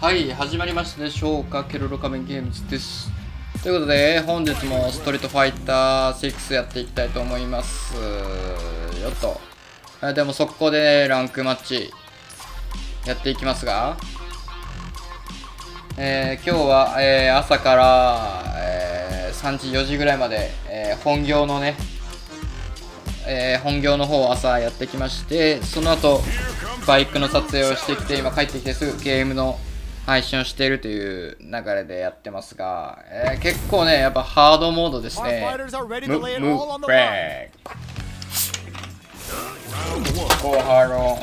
はい、始まりましたでしょうか。ケロロ仮面ゲームズです。ということで、本日もストリートファイター6やっていきたいと思います。よっと。でも速攻で、ね、ランクマッチやっていきますが、今日は、朝から、3時、4時ぐらいまで、本業のね、本業の方を朝やってきまして、その後バイクの撮影をしてきて、今帰ってきてすぐゲームの配信をしているという流れでやってますが、結構ねやっぱハードモードですね。ムブレークゴーハード。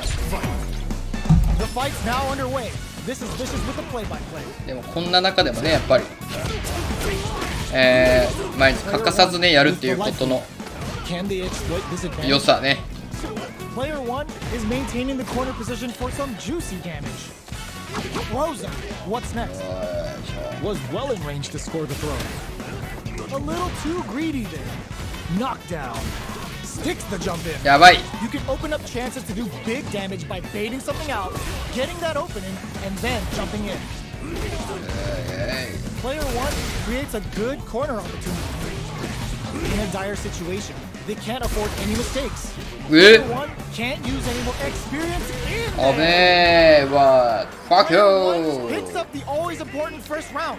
でもこんな中でもねやっぱり、毎日欠かさずねやるっていうことの良さね。Player 1 is maintaining the corner position for some juicy damage. Frozen. What's next? Was well in range to score the throw. A little too greedy there. Knockdown. Sticks the jump in. やばい。 You can open up chances to do big damage by baiting something out, getting that opening, and then jumping in. Player 1 creates a good corner opportunity. In a dire situation, they can't afford any mistakes. Player 1 can't use any more experience in there. おめーわー Fuck you。 Hits up the always important first round.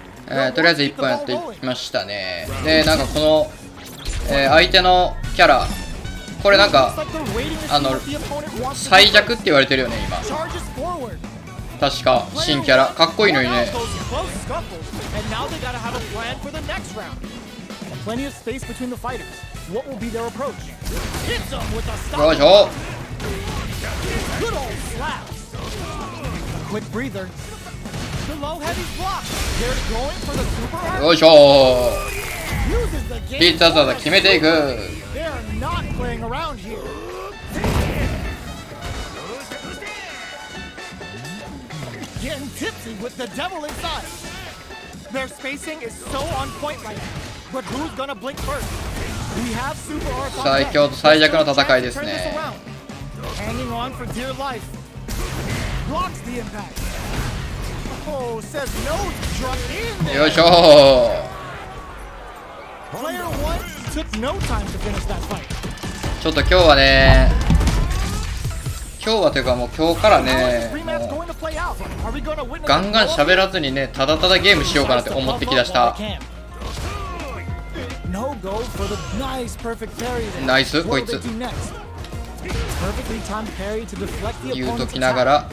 とりあえず1本やっていきましたね。でなんかこの、相手のキャラこれなんか最弱って言われてるよね今。確か新キャラかっこいいのにね。Plenty of space between the fighters. What will be their approach? Hits them with a stop. よいしょ。 Good old slaps. Quick breather. The low heavy block. They're going for the super hard. よいしょ。 Uses the game. 必殺技決めていく。 They are not playing around here. Getting tipsy with the devil inside. Their spacing is so on point right now.But who's gonna blink first? We have super arts. 最強と最弱の戦いですね。 Hanging on for dear life. Blocks the impact. Oh, says no drop in there. よいしょ。 Player 1 took no time to finish that fight. ちょっと今日はね、今日はというかもう今日からね、ガンガン喋らずにね、ただただゲームしようかなって思ってきだした。ナイスこいつ言うときながら。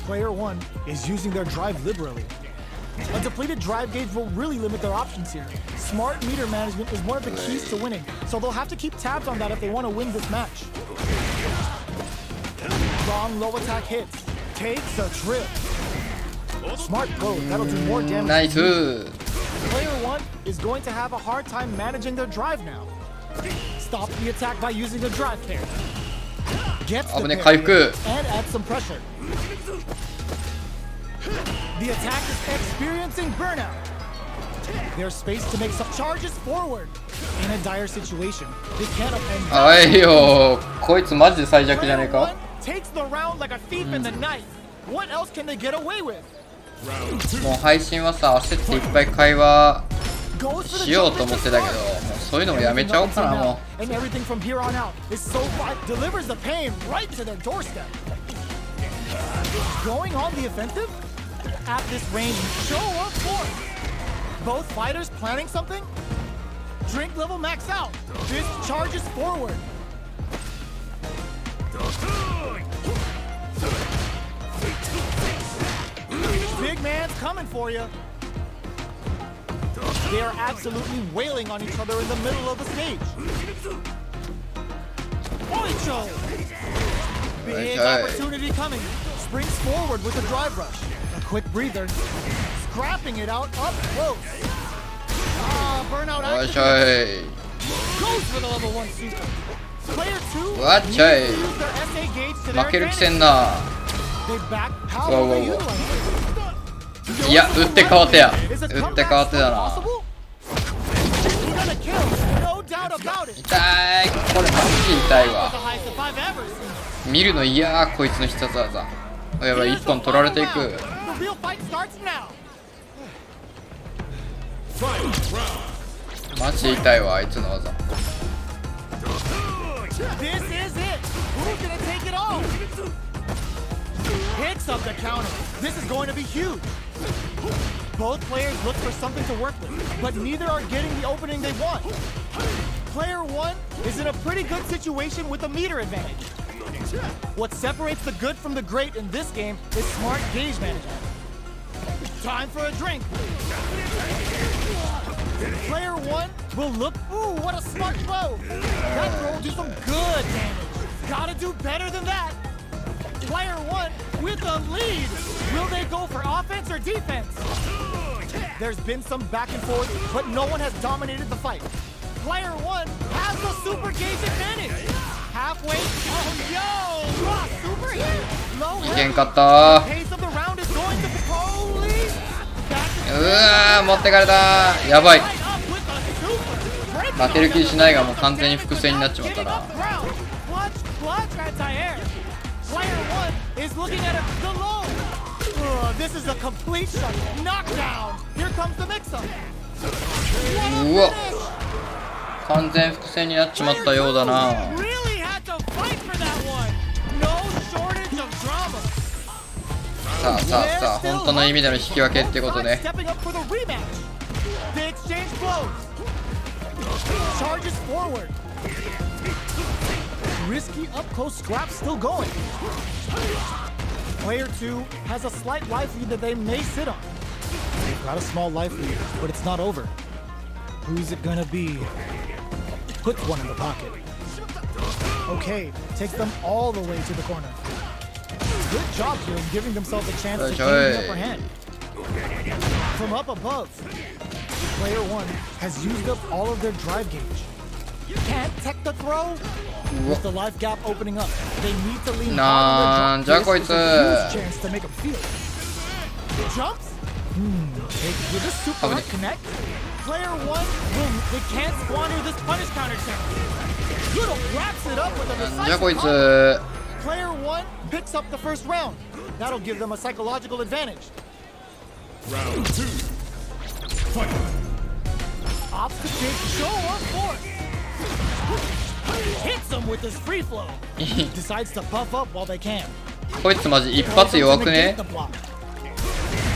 Player 1 is using their drive liberally. A depleted drive gauge will really limit their options here. Smart meter management is one of the keys to winning, so they'll have to keep tabs on that if they want to win this match. Long low attack hits. Takes a trip. Smart code, that'll do more damage. ナイス。 Player 1 is going to have a hard time managing their drive now. Stop the attack by using the drive pair. Gets the pair and adds some pressure. The attack is experiencing burnout. There's space to make some charges forward. In a dire situation, they can't offend. あいよ、こいつマジで最弱じゃねえか。 Takes the round like a thief in the night. What else can they get away with? もう配信はさ焦っていっぱい会話しようと思ってたけど、もうそういうのもやめちゃおうかなもう。 And everything from here on out is so far delivers the pain right to their doorstep. Going on the offensive at this range, show of force. Both fighters planning something. Drink level max out. This charges forward. Big man's coming for you. They are absolutely wailing on each other in the middle of the stage. Oicho! Big opportunity coming. Springs forward with a drive rush. A quick breather. Scrapping it out up close. Ah, burnout activated. Goes for the level 1 super. Player 2 Watch use their SA gauge to their 負ける気せん advantage. な。 They back power they utilize. いや打って変わってや。打って変わってだな。 He's gonna kill, no doubt about it. 痛い。これマジで痛いわ。The highest if I've ever seen. 見るの嫌ー、こいつの必殺技。やばい、1本取られていく。 The real fight starts now. マジ痛いわ、あいつの技。 This is it. Who's gonna take it all? Picks up the counter. This is going to be huge. Both players look for something to work with, but neither are getting the opening they want. Player one is in a pretty good situation with a meter advantage. What separates the good from the great in this game is smart gauge management. Time for a drink. Player one will look. Ooh, what a smart throw! That throw will do some good damage. Gotta do better than that. Player one with the lead. Will they go for offense or defense? There's been some back and forth, but no one has dominated the fight. Player one has the super gauge advantage. Halfway. Oh, yo! Raw super hit. Low いけんかったー。 pace of the round is going to police. うわー、持ってかれたー。やばい。 Right up with the super. 負ける気しないがもう完全に伏線になっちまった Getting な。 up ground. Clutch anti-air. Player one is looking at it. The low. This is a complete shot. Knockdown. Here comes the mix-up. うわ、完全伏線になっちまったようだな。 Really had to fight for that one. No shortage of drama. さあさあさあ、本当の意味での引き分けってことで。 Stepping up for the rematch. They exchange blows. Charges forward. Risky up close scrap still going. Player two has a slight life lead that they may sit on. They've got a small life lead, but it's not over. Who's it gonna be? Puts one in the pocket. Okay, takes them all the way to the corner. Good job here in giving themselves a chance to gain the upper hand. From up above, player one has used up all of their drive gauge. Can't tech the throw. With the life gap opening up, they need to leanなんじゃこいつ。 chance to make a feel. Jumps. With this super hard connect, player one they can't squander this punish counter chance. Little wraps it up with a なんじゃこい decisive つ。 Player one picks up the first round. That'll give them a psychological advantage. Round two. Fight. Obstacle show on force. Hits them with this free flow. Decides to buff up while they can. こいつマジ一発弱くね。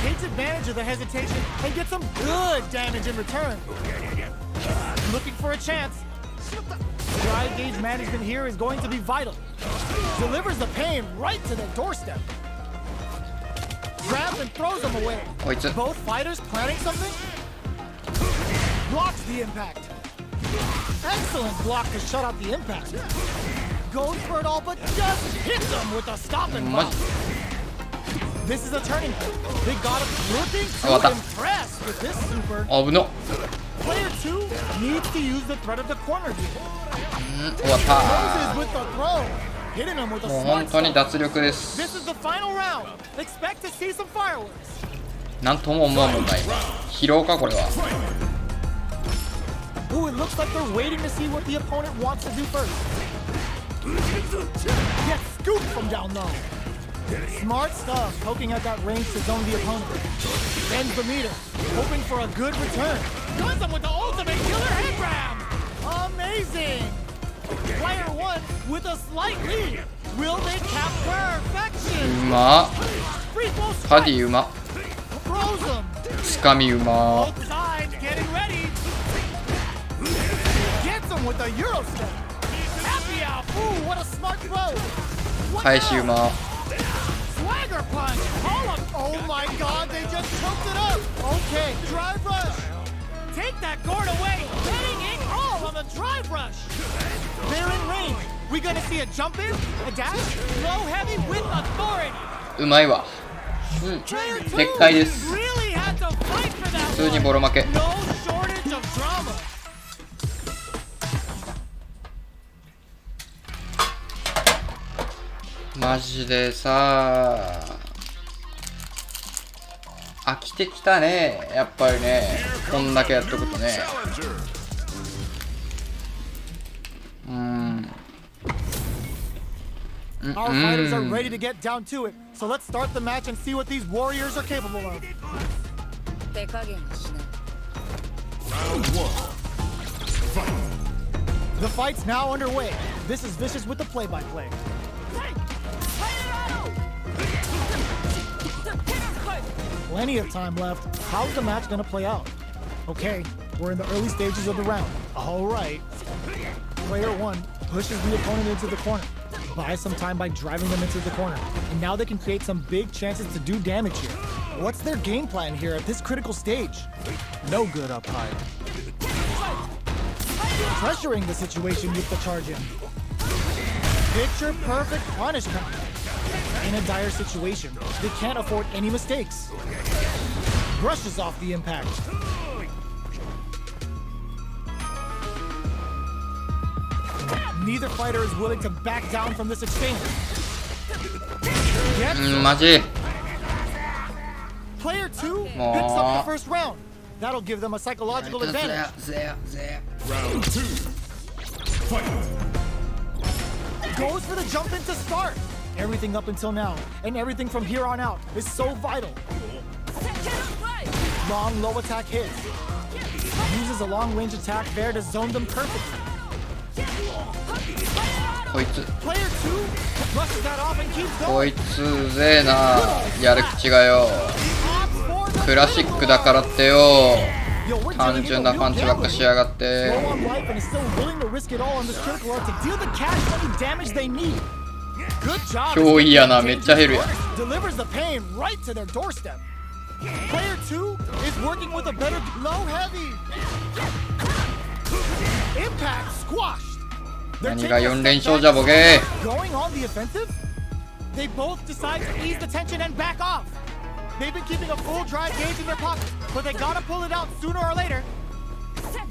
Takes advantage of the hesitation and gets some good damage in return. Looking for a chance. Drive gauge management here is going to be vital. Delivers the pain right to their doorstep. Grabs and throws them away. こいつ。 Both fighters planning something? Blocks the impact. Excellent block to shut out the impact. Goes for it all, but just hits them with a stop and マ pop. ジ。 This is a turning point. They got him looking Oh, to what the- impress with this super. 危なっ。 Player two needs to use the threat of the corner view. 終わった Closes with the throw. Hitting him with a もう smart 本当に stop. 脱力で This す。 is the final round. Expect to see some fireworks. なんとも思わんもんない。疲労かこれは。 Ooh, it looks like they're waiting to see what the opponent wants to do first. Gets scooped from down low. Smart stuff, poking at that range to zone the opponent. Bends the meter, hoping for a good return. Guns him with the ultimate killer head grab. Amazing. Player one with a slight lead. Will they cap う perfection? まっ。 Free throw カデ strike. ィうまっ。 Throws them. つかみうまっ。 Both sides getting ready. Gets him with a Euro step. Happy out. Ooh, what a smart throw. What 返し now? うまっ。 Swagger punch. Call him. Oh my god, they just choked it up. Okay, drive rush. Take that guard away. Getting it all on the drive rush. They're in range. We gonna see a jump in, a dash, low heavy with authority. うまいわ。 Player two でっかいです。 really had to fight for that 普通に one. ボロ負け。 No shortage of drama. マジでさ飽きてきたね。やっぱりね、こんだけやっとくとね。 Challenger. Our fighters are ready to get down to it, so let's start the match and see what these warriors are capable of. Round 1. Fight. The fight's now underway. This is Vicious with the play-by-play. Plenty of time left. How's the match gonna play out? Okay, we're in the early stages of the round. All right. Player 1 pushes the opponent into the corner. Buys some time by driving them into the corner. And now they can create some big chances to do damage here. What's their game plan here at this critical stage? No good up high. Pressuring the situation with the charge in. Picture perfect punish counter. In a dire situation, they can't afford any mistakes. Brushes off the impact. Neither fighter is willing to back down from this exchange.マジ Player 2 picks up the first round. That'll give them a psychological advantage. Round 2. Fight. Goes for the jump in to start. Everything up until now, and everything from here on out, is so vital. Long low attack hits. Uses a long range attack there to zone them perfectly. こいつ Player 2 brushes that off and keeps こ going. いつうぜえなやる口がよクラシックだからってよ Yo, we're 単 dealing 純 in な a パン real チばっか gambler. しやがって Slow on life and is still willing to risk it all on this critical art to deal the cash money damage they need. Good job. 超いいやなめっちゃ減るやん Delivers the pain right to their doorstep. Player 2 is working with a better low heavy. Impact squashed. They're 何 taking が a 4 step 連勝 back. じゃボケ Going on the offensive? They both decide to ease the tension and back off. They've been keeping a full drive gauge in their pocket, but they gotta pull it out sooner or later.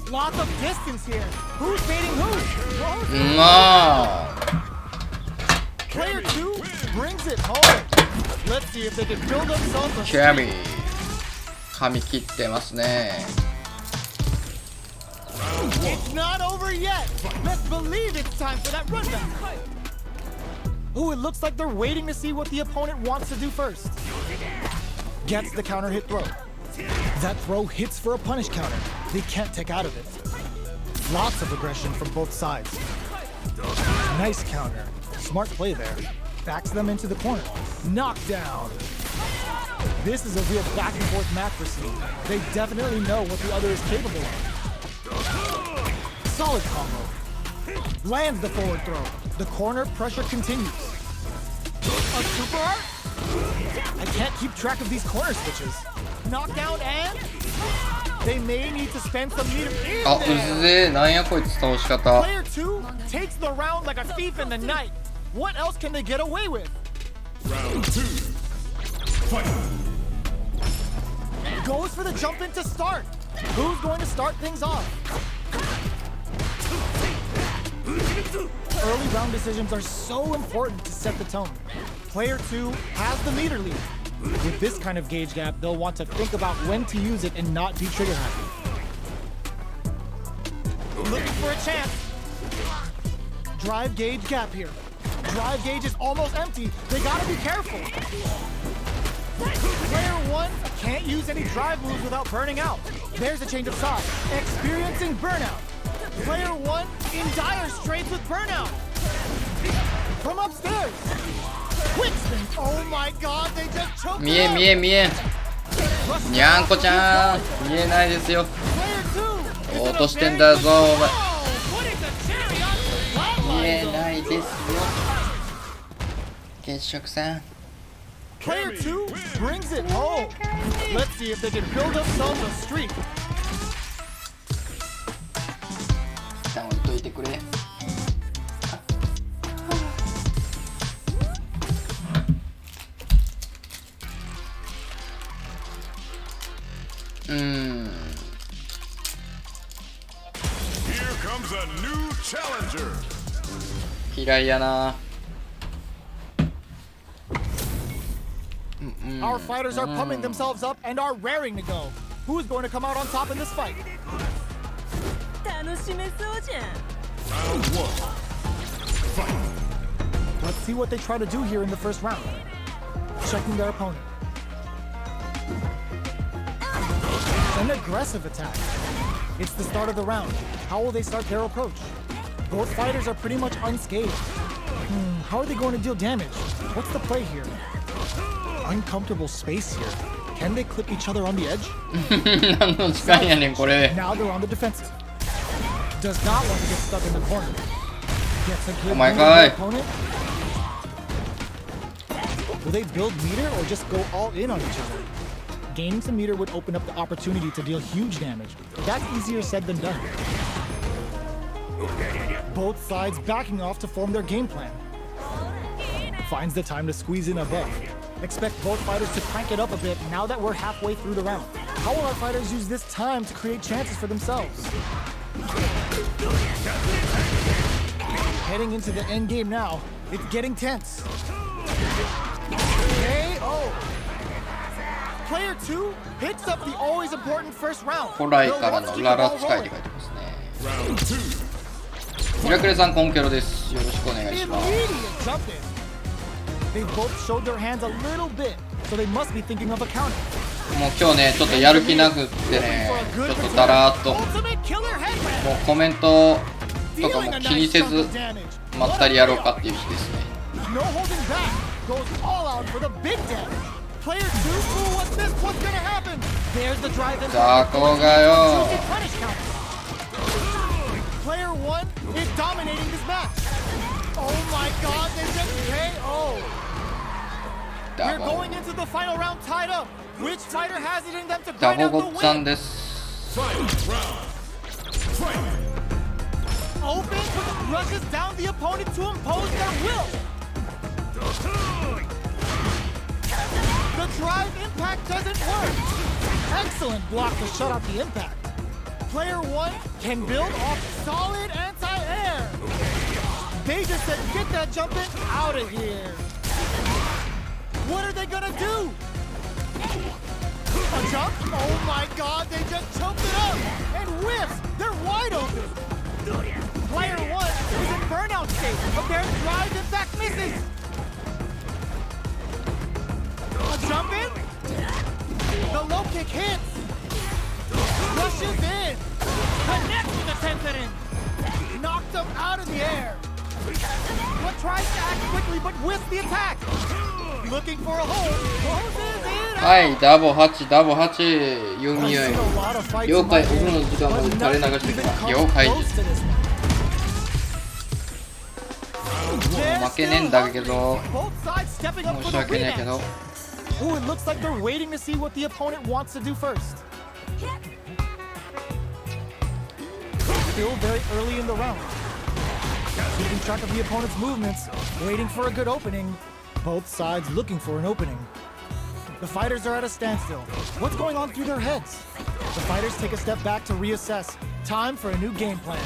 Lots of distance here. Who's baiting who? まあ Player 2 brings it home. Let's see if they can build themselves a キャミ髪切ってますね It's not over yet. Best believe it's time for that run back. Oh, it looks like they're waiting to see what the opponent wants to do first. Gets the counter hit throw. That throw hits for a punish counter. They can't take out of it. Lots of aggression from both sides. Nice counter. Smart play there. Backs them into the corner. Knockdown. This is a real back and forth match for Sneak. They definitely know what the other is capable of. Solid combo. Lands the forward throw. The corner pressure continues. A super art? I can't keep track of these corner switches. Knockdown and they may need to spend some meter in あう there. ぜえなんやこいつ倒し方 Player 2 takes the round like a thief in the night. What else can they get away with? Round 2. Fight. Goes for the jump in to start. Who's going to start things off? Early round decisions are so important to set the tone. Player 2 has the meter lead. With this kind of gauge gap, they'll want to think about when to use it and not be trigger happy. Looking for a chance. Drive gauge gap here. Drive gauge is almost empty. They gotta be careful. Player 1 can't use any drive moves without burning out. There's a change of side. Experiencing burnout. Player 1 in dire straits with burnout. From upstairs. Quick spin. Oh my god, they just choked 見 it え out. 見え見え Rush にゃんこちゃん見えないですよ Player 2 落としてんだぞお前 Oh, putting the cherry on the 見え flatline. ないですよ月食さん Player 2 brings it home. Let's see if they can build themselves a streak. 一旦置いといてくれHere comes a new challenger. 嫌いやな Our fighters are pumping themselves up and are raring to go. Who is going to come out on top in this fight? 楽しめそうじゃん。 Round 1. Fight. Let's see what they try to do here in the first round. Checking their opponent. An aggressive attack. It's the start of the round. How will they start their approach? Both fighters are pretty much unscathed. How are they going to deal damage? What's the play here? Uncomfortable space here. Can they clip each other on the edge? 何の時間やねんこれ。 Now they're on the defensive. Does not want to get stuck in the corner. Gets a good Oh my lead on God. the opponent. Will they build meter or just go all in on each other? Gaining some meter would open up the opportunity to deal huge damage. That's easier said than done. Both sides backing off to form their game plan. Finds the time to squeeze in above. Expect both fighters to crank it up a bit now that we're halfway through the round. How will our fighters use this time to create chances for themselves? Heading into the end game now. It's getting tense. KO. Player 2 picks up the always important first round. 古来からのララ使いって書いてますね。ミラクレさんコンケロです。よろしくお願いします。 Immediate jump in. They both showed their hands a little bit, so they must be thinking of a counter. もう今日ねちょっとやる気なくってね、ちょっとだらーっともう Ultimate killer headband. コメントとかも気にせずまったりやろうかっていう日ですね。 No holding back. Goes all out for the big damage. Player 2, ooh, what's this? What's gonna happen? There's the drive in. 雑魚がよ。 Punish counter. Player 1 is dominating this match. Oh my god, they just KO. We're going into the final round tied up. Which fighter has it in them to ダ grind ボ out ゴ the ッツァン win? です。 Open rushes down the opponent to impose their will. The drive impact doesn't work. Excellent block to shut out the impact. Player 1 can build off solid anti-air. They just said, get that jumping out of here. What are they gonna do? A jump? Oh my god, they just choked it up and whiffs. They're wide open. Player 1 is in burnout state, but their drive in fact misses. A jump in? The low kick hits. Rushes in. Connects with the tensor. Knocked them out of the air. But tries to act quickly but whiffs the attack. Looking for a hole. Closes it は out. い、ダボ8、ダボ8、ユミユイ。了解、お風呂の時間まで垂れ流してきた。了解です。もう負けねえんだけど、 Both sides stepping up 申 for し the 訳ねえけど。 rematch. Ooh, it looks like they're waiting to see what the opponent wants to do first. Still very early in the round. Keeping track of the opponent's movements, waiting for a good opening. Both sides looking for an opening. The fighters are at a standstill. What's going on through their heads? The fighters take a step back to reassess. Time for a new game plan.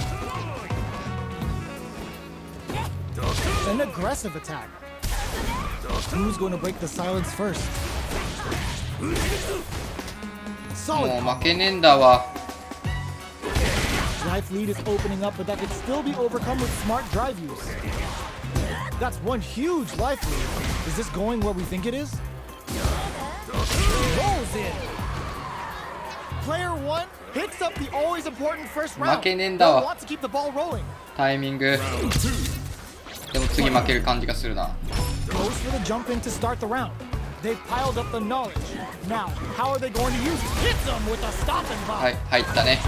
An aggressive attack. Who's going to break the silence first? も Solid. う負けねえんだわ。 Life lead is opening up, but that could still be overcome with smart drive use. That's one huge life lead. Is this going where we think it is? Rolls in. Player 1 picks up the always important first round. 負けねえんだわ。 They'll want to keep the ball rolling. タイミング。でも次負ける感じがするな。 Goes for the jump in to start the round. They've piled up the knowledge. Now, how are they going to use it? Hits them with a stopping は bomb. い、入ったね。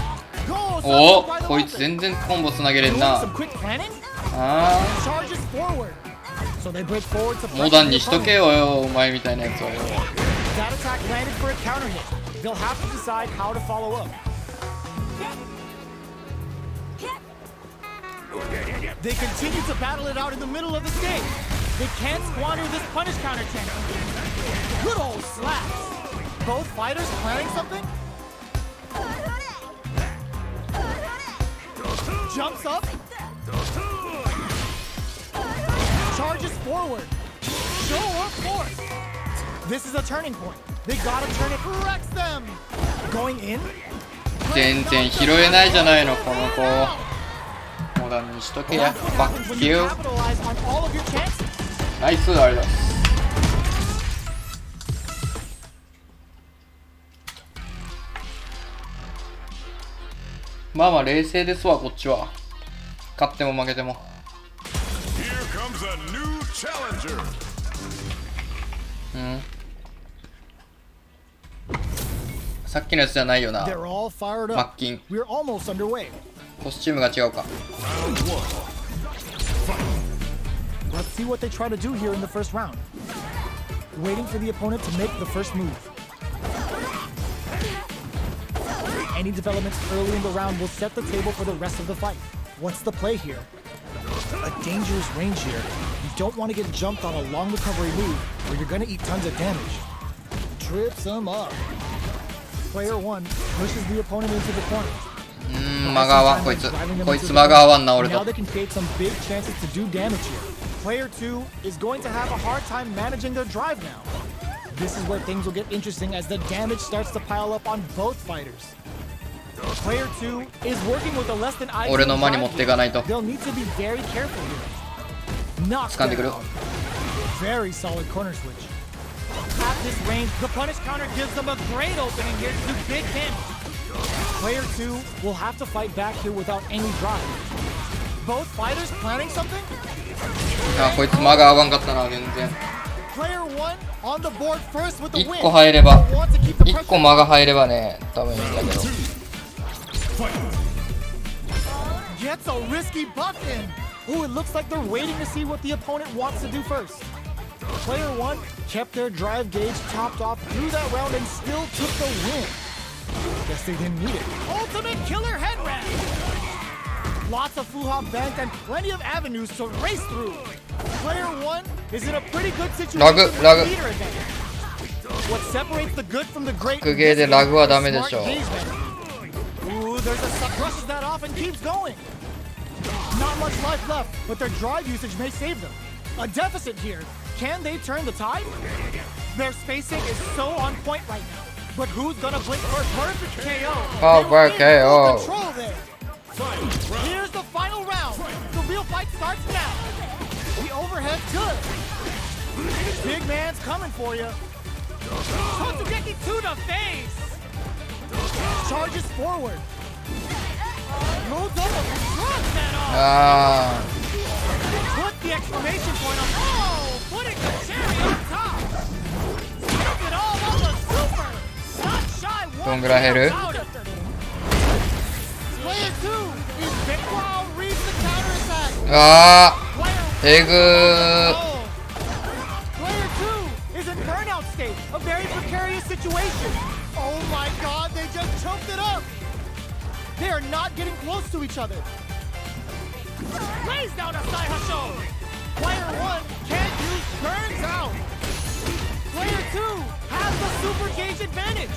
Goes お up by お、 the こいつ open. 全然コンボつなげれん Doing な。 some quick planning. あ Charges forward. So they break forward to あ、モ pressure ダン the にしと opponent. けよ、お前みたいなやつはよ。 That attack landed for a counter hit. They'll have to decide how to follow up. They continue to battle it out in the middle of the stage. They can't squander this punish counter chance. Good old slaps. Both fighters planning something. Jumps up. Charges forward. Show of force. This is a turning point. They gotta turn it. Wrecks them. Going in. 全然拾えないじゃないの、この子。モダンにしとけや。 That's what バ happens when ッキ you ュー。 capitalize on all of your chances. ナイス、ありがとうございます。まあまあ冷静ですわ、こっちは。勝っても負けても。Here comes a new challenger. うん。さっきのやつじゃないよな。 They're all fired マ up. ッキン。 We're almost underway. コスチュームが違うか。 Round 1. Let's see what they try to do here in the first round. Waiting for the opponent to make the first move. Any developments early in the round will set the table for the rest of the fight. What's the play here? A dangerous range here. You don't want to get jumped on a long recovery move, or you're going to eat tons of damage. Trips them up. Player 1 pushes the opponent into the corner. 間が合わん、こいつ間が合わんな、俺 Now と。 they can create some big chances to do damage here. Player 2 is going to have a hard time managing their drive now. This is where things will get interesting as the damage starts to pile up on both fighters. Player 2 is working with a less than ideal 俺の間に持 drive っていかないと。 They'll need to be very careful here. Knock 掴んでくる。 down. Very solid corner switch. At this range, the punish counter gives them a great opening here to do big damage. Player 2 will have to fight back here without any drive. Both fighters planning something? あ、こいつ間が合わんかったな、全然。 Player 1 on the board first with the 1 win. 個入れば、 Want to keep the 1 個 pressure. 間が入ればね、多分いいんだけど。 Gets a risky buff in. Ooh, it looks like they're waiting to see what the opponent wants to do first. Player 1 kept their drive gauge topped off through that round and still took the win. Guess they didn't need it. Ultimate killer head wrap. Lots of Fuhop banked and plenty of avenues to race through. Player 1 is in a pretty good situation with Lag. leader advantage. What separates the good from the great? 格ゲーでラグはダメでしょう。 Ooh, there's a suck brushes that off and keeps going. Not much life left, but their drive usage may save them. A deficit here. Can they turn the tide? Their spacing is so on point right now. But who's gonna blink for a perfect KO? Perfect They were in KO. full control there. Here's the final round. The real fight starts now. The overhead good. Big man's coming for you. Totsugeki to the face. Charges forward. Moves over. Shrugs that off. あ Put the exclamation point on. Oh, putting the cherry on top. Stick it all on the super. Not shy. ー、どんぐらい減る？ Player 2 is big. Wow, reads the counter attack. あー、 Player えぐー。 Player 2 is in burnout state, a very precarious situation. Oh my god, they just choked it up. They are not getting close to each other. Lays down a Saihasho. Player 1 can't use burns out. Player 2 has the super gauge advantage.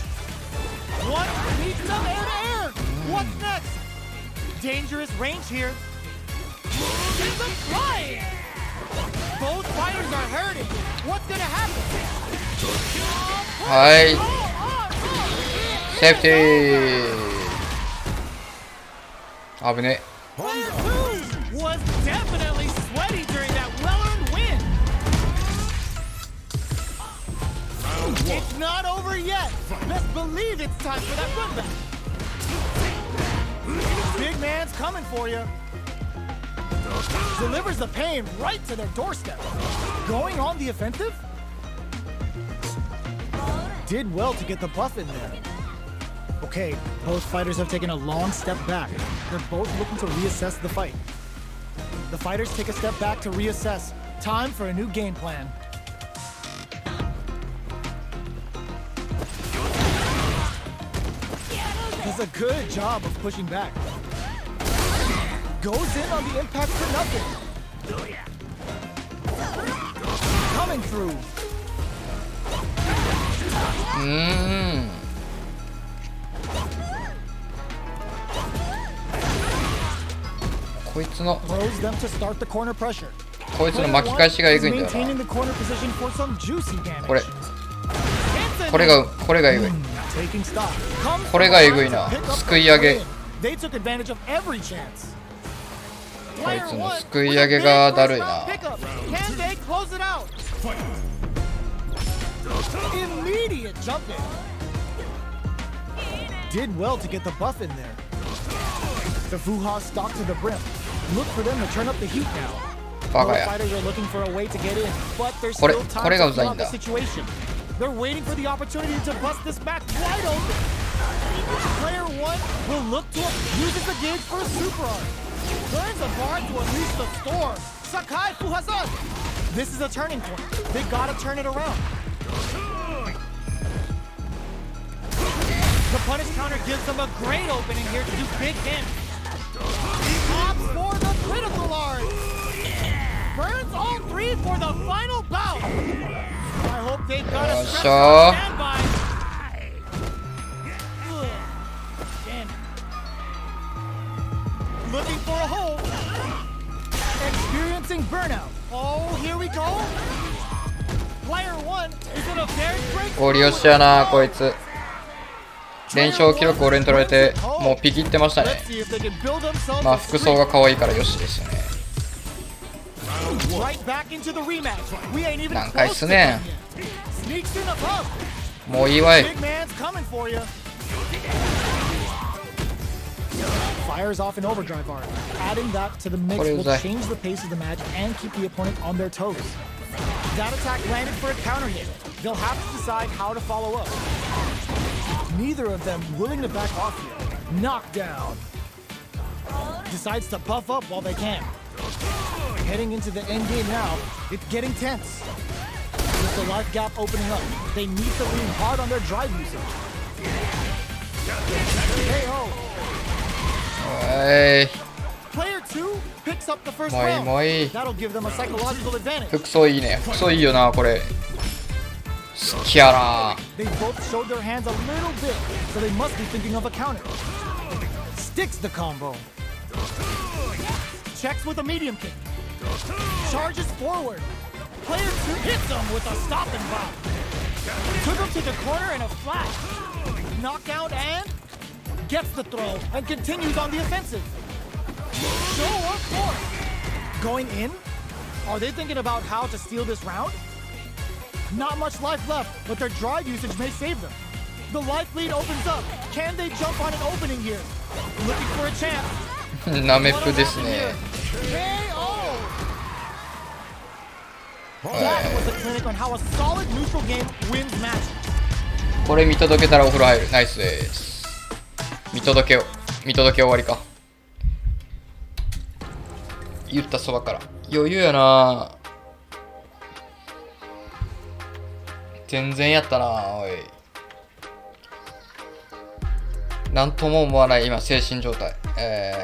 One beats them air to air. What's next? Dangerous range here. Sends them flying. Both fighters are hurting. What's gonna happen? はい、セーフティー。危ね。 Player 2 was definitely sweaty during that well-earned win. It's not over yet. Best believe it's time for that run back. Big man's coming for you. Delivers the pain right to their doorstep. Going on the offensive? Did well to get the buff in there. Okay, both fighters have taken a long step back. They're both looking to reassess the fight. The fighters take a step back to reassess. Time for a new game plan. Does a good job of pushing back. Goes in on the impact for nothing. Coming through. こいつの Throws them to start the corner pressure. こいつの巻き返しがえぐいんだよ Maintaining the corner position for some juicy damage. な。これ It's a これがえぐい。 taking stock. Comes これがえぐいな。すくい上げ。 They took advantage of every chance. こいつのすくい上げがだるいな。 Immediate jump in. Did well to get the buff in there. The Fuha stalked to the brim. Look for them to turn up the heat now. Both fighters are looking for a way to get in, but there's still time to block the situation. They're waiting for the opportunity to bust this match wide open. Player 1 will look to uses the gauge for a super arm. Turns the bar to unleash the storm. Sakai Fuhazan. This is a turning point. They gotta turn it around. The punish counter gives them a great opening here to do big damage. Opts for the critical art. Burns all three for the final bout. I hope they've got a standby. Looking for a hole. Experiencing burnout. Oh, here we go. Player 1 is in a very great ゴリ押しやなこいつ。連勝記録俺に取られてもうピキってましたね。まあ服装が可愛いからよしですよね。何回っすねん。もういいわい。 Fires off an overdrive art. Adding that to the mix will change the pace of the match and keep the opponent on their toes. That attack landed for a counter hit. They'll have to decide how to follow up. Neither of them willing to back off here. Knockdown. Decides to puff up while they can. Heading into the end game now, it's getting tense. With the life gap opening up, they need to lean hard on their drive usage. KO. Player 2 picks up the first round. That'll give them a psychological advantage. 服装いいね。服装いいよなこれ。好きやな。 They both showed their hands a little bit, so they must be thinking of a counter. Sticks the combo. Checks with a medium kick. Charges forward. Player 2 hits him with a stopping block. Took him to the corner in a flash. Knockout and gets the throw and continues on the offensive. Show of force. Going in? Are they thinking about how to steal this round? Not much life left, but their drive usage may save them. The life lead opens up. Can they jump on an opening here? Looking for a chance. ナメプですね。 That was a clinic on how a solid neutral game wins matches. これ見届けたらお風呂入る。ナイスです。見届け終わりか。言ったそばから余裕やな。全然やったな。おい、なんとも思わない今精神状態。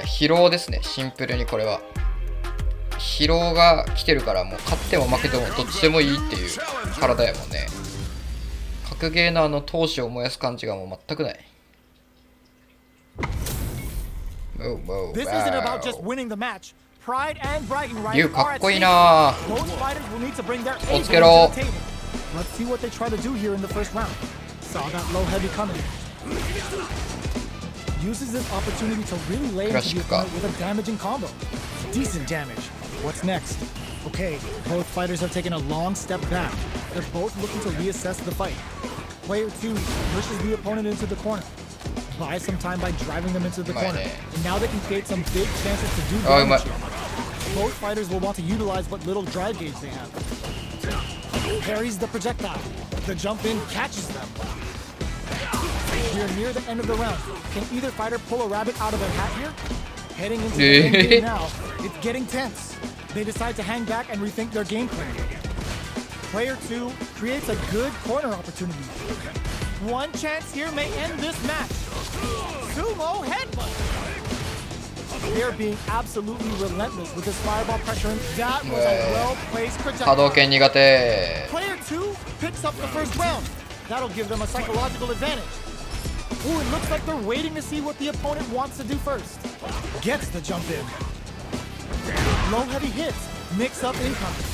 疲労ですね。シンプルにこれは疲労が来てるから、もう勝っても負けてもどっちでもいいっていう体やもんね。格ゲーの闘志を燃やす感じがもう全くない。This isn't about just winning the match. Pride and bragging rights ユウか are っ at こいい stake. な。 Both fighters will need to bring their お A つけろ。 game to the table. Let's see what they try to do here in the first round. Saw that low heavy coming. Uses this opportunity to really lay into the opponent with a damaging combo. Decent damage. What's next? Okay, both fighters have taken a long step back. They're both looking to reassess the fight. Player 2 pushes the opponent into the corner. Buys some time by driving them into the corner. And now they can create some big chances to do damage. Both fighters will want to utilize what little drive gauge they have. Parries the projectile. The jump in catches them. We are near the end of the round. Can either fighter pull a rabbit out of their hat here? Heading into the end game now, it's getting tense. They decide to hang back and rethink their game plan. Player 2 creates a good corner opportunity. One chance here may end this match. Sumo headbutt. They're being absolutely relentless with this fireball pressure. That was a well-placed projectile. 波動拳苦手。 Player 2 picks up the first round. That'll give them a psychological advantage. Ooh, it looks like they're waiting to see what the opponent wants to do first. Gets the jump in. Low heavy hits. Mix up incoming.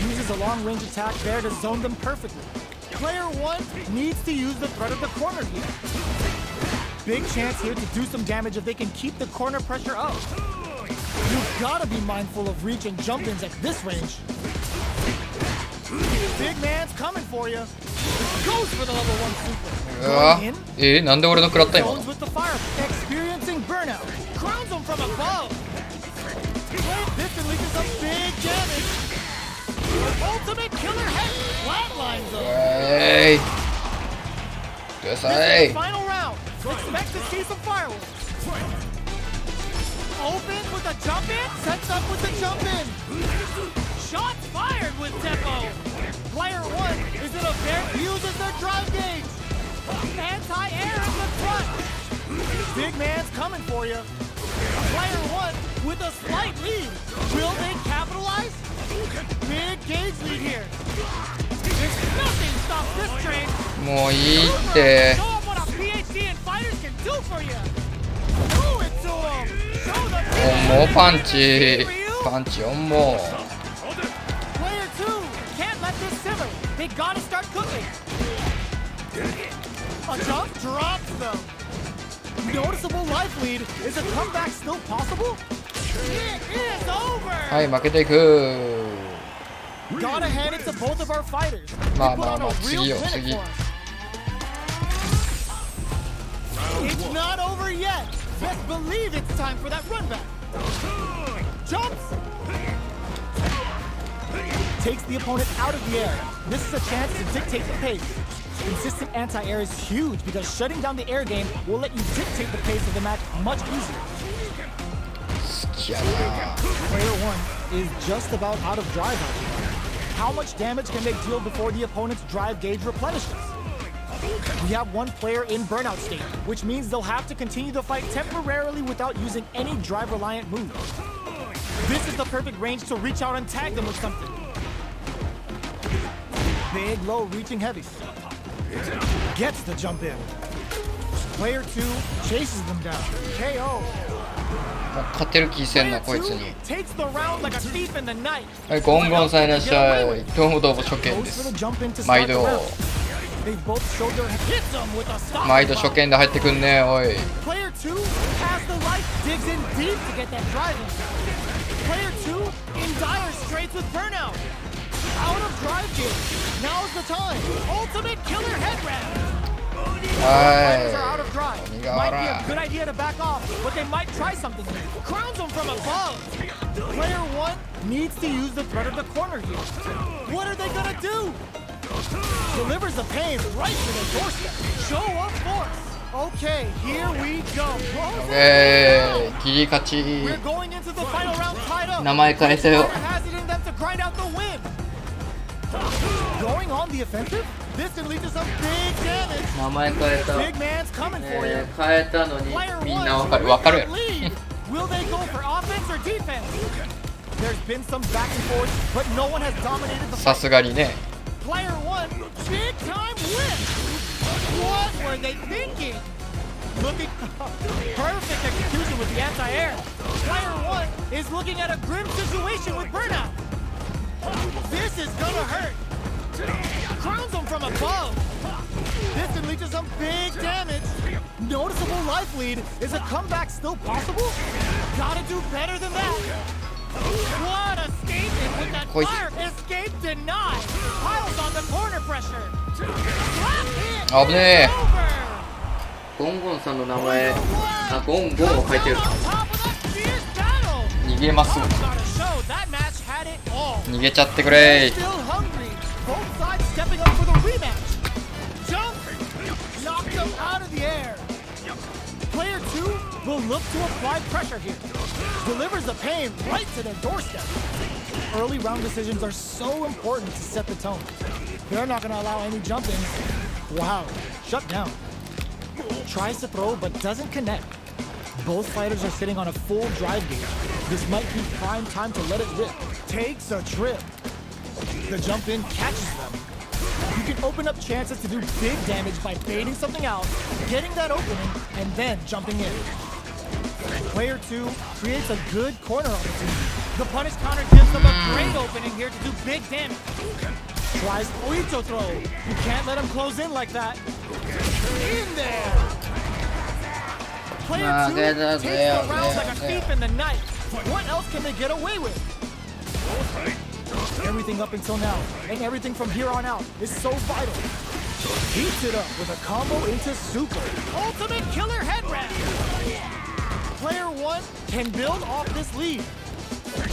Uses a long range attack there to zone them perfectly. Player 1 needs to use the threat of the corner here. Big chance here to do some damage if they can keep the corner pressure up. You've Gotta be mindful of reach and jump-ins at this range. Big man's coming for you. Goes for the level 1 super. うわ Going in. なんで俺の食らった今 Zones with the fire. Experiencing burnout. Crowns him from above. This can lead to some big damage. Ultimate killer head flatlines him. くだ This さ is い the final round. Expect to see some fireworks. Open with a jump in. Sets up with the jump in. Shots fired with tempo. Player 1 is in a very uses their drive gauge. Anti-air in the front. Big man's coming for you. Player 1 with a slight lead. Will they capitalize? Big gauge lead here. There's nothing stops this train. もういいって Show them what a PhD in fighters can do for you. Do it to them. Show them. もうパンチパンチ4も Player 2 can't let this simmer. They gotta start cooking. A jump drops them. Noticeable life lead. Is a comeback still possible? It is over. はい負けていく Gotta hand it to both of our fighters. They まあ put まあ on ま a あ real 次よ clinic 次 for us. It's not over yet. Best believe it's time for that run back. Jumps. Takes the opponent out of the air. This is a chance to dictate the pace. Consistent anti-air is huge because shutting down the air game will let you dictate the pace of the match much easier. 好きやな Player 1 is just about out of drive out here. How much damage can they deal before the opponent's drive gauge replenishes? We have one player in burnout state, which means they'll have to continue the fight temporarily without using any drive-reliant moves. This is the perfect range to reach out and tag them with something. Big, low, reaching heavy. Gets the jump in. Player 2 chases them down. KO. もう勝てる気せん Player なこいつ 2 に takes the round like a thief in the night. はいゴンゴンさんいらっしゃいどうもどうも初見で Goes for す the jump in to 毎 start the 度 round. They both showed their hits them with a stop. 毎度初見で入ってくんねおい Player 2 has the life, digs in deep to get that drive in. Player 2 in dire straits with burnout. Out of drive gauge. Now's the time. Ultimate killer head wrap. Fighters are out of drive. Might be a good idea to back off, but they might try something new. Crowns them from above. Player 1 needs to use the threat of the corner here. What are they gonna do? Delivers the pain right to the doorstep. Show of force. Okay, here we go. 切り勝ち We're going into the final round tied up. 名前変えたよ Fighter has it in them to grind out the win. Going on the offensive? This can lead to some big damage. 名前変えた Big man's coming for you. 変えたのに Player みん 1なわかるわかるやろ lead. Will they go for offense or defense? There's been some back and forth, but no one has dominated the さ fight. すがにね Player 1, big time win. What were they thinking? Looking perfect execution with the anti-air. Player 1 is looking at a grim situation with burnout. This is gonna hurt. Crowns him from above. This can lead to some big damage. Noticeable life lead. Is a comeback still possible? Gotta do better than that. What a statement with that fire. Escape denied. Piles on the corner pressure. Slap hit. 危ねえ Over. ゴンゴンさんの名前あゴンゴンを書いてる On top of that fierce battle. 逃げます Gotta show that match had it all. 逃げちゃってくれ Still hungry. Both sides stepping up for the rematch. Jump. Knocked him out of the air. Player 2 will look to apply pressure here. Delivers the pain right to their doorstep. Early round decisions are so important to set the tone. They're not going to allow any jumping. Wow. Shut down. Tries to throw but doesn't connect. Both fighters are sitting on a full drive gauge. This might be prime time to let it rip. Takes a trip. The jump in catches them. You can open up chances to do big damage by baiting something out, getting that opening, and then jumping in. Player 2 creates a good corner opportunity. The punish counter gives them a great opening here to do big damage. Tries Oicho throw. You can't let him close in like that. In there! Player 2 takes the round like a thief in the night. What else can they get away with? Everything up until now, and everything from here on out is so vital. Heats it up with a combo into Super. Ultimate Killer Head Wrap. Player 1 can build off this lead.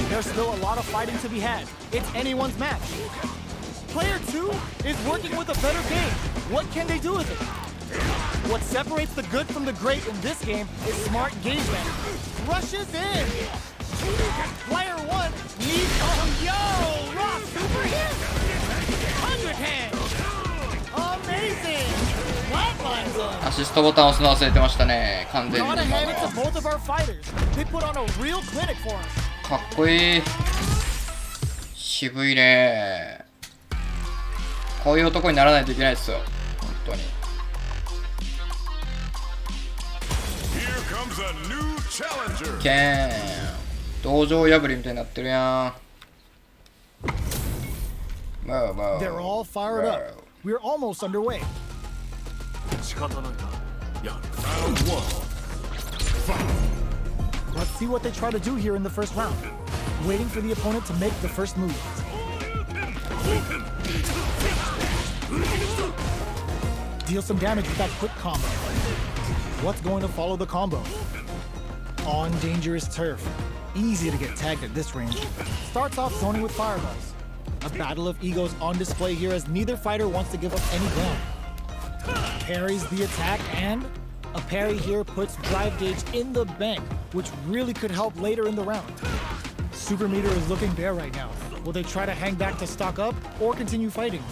There's still a lot of fighting to be had. It's anyone's match. Player 2 is working with a better game. What can they do with it? What separates the good from the great in this game is smart gauge management. Rushes in. Player 1 needs... Oh, yo! Raw super hit! 100 hand! Amazing! Flatlines on. アシストボタン押すの忘れてましたね。完全に Gotta 今 hand it to の。 both of our fighters. They put on a real clinic for us. かっこいい。渋いね。こういう男にならないといけないですよ。本当に。Here comes a new challenger. けーん。道場破りみたいになってるやん。もうもう。 They're all fired up. We're almost underway. Round 1. Let's see what they try to do here in the first round. Waiting for the opponent to make the first move. Deal some damage with that quick combo. What's going to follow the combo? On dangerous turf. Easy to get tagged at this range. Starts off zoning with fireballs. A battle of egos on display here as neither fighter wants to give up any ground. Parries the attack, and a parry here puts drive gauge in the bank, which really could help later in the round. Super meter is looking bare right now. Will they try to hang back to stock up or continue fighting?